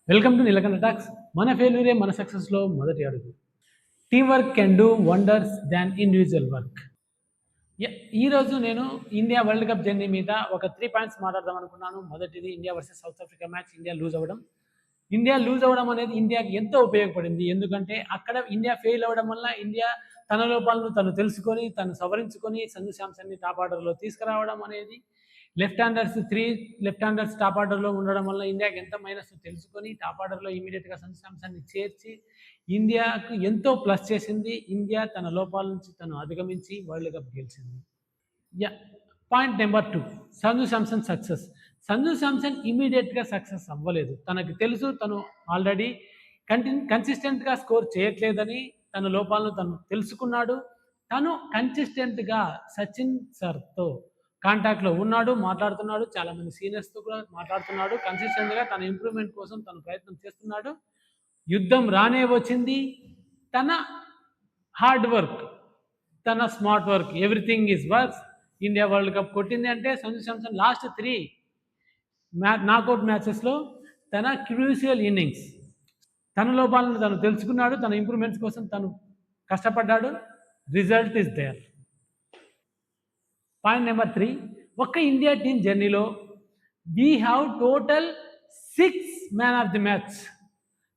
Welcome to Neelakantha talks. మన ఫెయిల్యూరే మన సక్సెస్లో మొదటి అడుగు. Team work can do wonders than individual work. ఈరోజు నేను ఇండియా వరల్డ్ కప్ జర్నీ మీద ఒక 3 పాయింట్స్ మాట్లాడదాం అనుకున్నాను. మొదటిది India versus South Africa match. India lose అవ్వడం అనేది ఇండియాకి ఎంతో ఉపయోగపడింది. ఎందుకంటే అక్కడ ఇండియా ఫెయిల్ అవ్వడం వల్ల ఇండియా తన లోపాలను తను తెలుసుకొని, తను సవరించుకొని సంజు శాంసన్ని టాప్ ఆర్డర్లో తీసుకురావడం అనేది, లెఫ్ట్ హ్యాండర్స్ టాప్ ఆర్డర్లో ఉండడం వల్ల ఇండియాకి ఎంత మైనస్ తెలుసుకొని టాప్ ఆర్డర్లో ఇమీడియట్గా సంజు శాంసన్ని చేర్చి ఇండియాకు ఎంతో ప్లస్ చేసింది. ఇండియా తన లోపాల నుంచి తను అధిగమించి వరల్డ్ కప్ గెలిచింది. Point number 2, Sanju Samson success. Sanju Samson ఇమీడియట్గా సక్సెస్ అవ్వలేదు. తనకు తెలుసు తను ఆల్రెడీ కన్సిస్టెంట్గా స్కోర్ చేయట్లేదని, తన లోపాలను తను తెలుసుకున్నాడు. తను కన్సిస్టెంట్గా సచిన్ సార్తో కాంటాక్ట్లో ఉన్నాడు, మాట్లాడుతున్నాడు. చాలామంది సీనియర్స్తో కూడా మాట్లాడుతున్నాడు. కన్సిస్టెంట్గా తన ఇంప్రూవ్మెంట్ కోసం తను ప్రయత్నం చేస్తున్నాడు. యుద్ధం రానే వచ్చింది. తన హార్డ్ వర్క్, తన smart work, everything is works. India world cup కొట్టింది అంటే సంజు శాంసన్ లాస్ట్ 3 నాకౌట్ మ్యాచెస్లో తన క్రూషియల్ ఇన్నింగ్స్, తన లోపాలను తను తెలుసుకున్నాడు. తన ఇంప్రూవ్మెంట్స్ కోసం తను కష్టపడ్డాడు. Result is there. Point number 3, ఒక్క ఇండియా టీం జర్నీలో we have total 6 man of the match.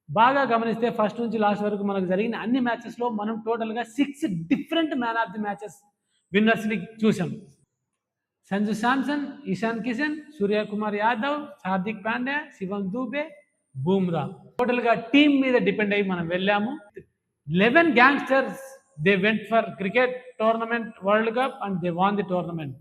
బాగా గమనిస్తే ఫస్ట్ నుంచి లాస్ట్ వరకు మనకు జరిగిన అన్ని మ్యాచెస్లో మనం టోటల్గా 6 different man of the matches విన్నర్స్ని చూసాం. సంజు శాంసన్, ఇషాన్ కిషన్, సూర్యకుమార్ యాదవ్, హార్దిక్ పాండ్యా, శివం దూబే, బూమ్రా. టోటల్గా టీం మీద డిపెండ్ అయ్యి మనం వెళ్ళాము. 11 gangsters they went for cricket tournament world cup and they won the tournament.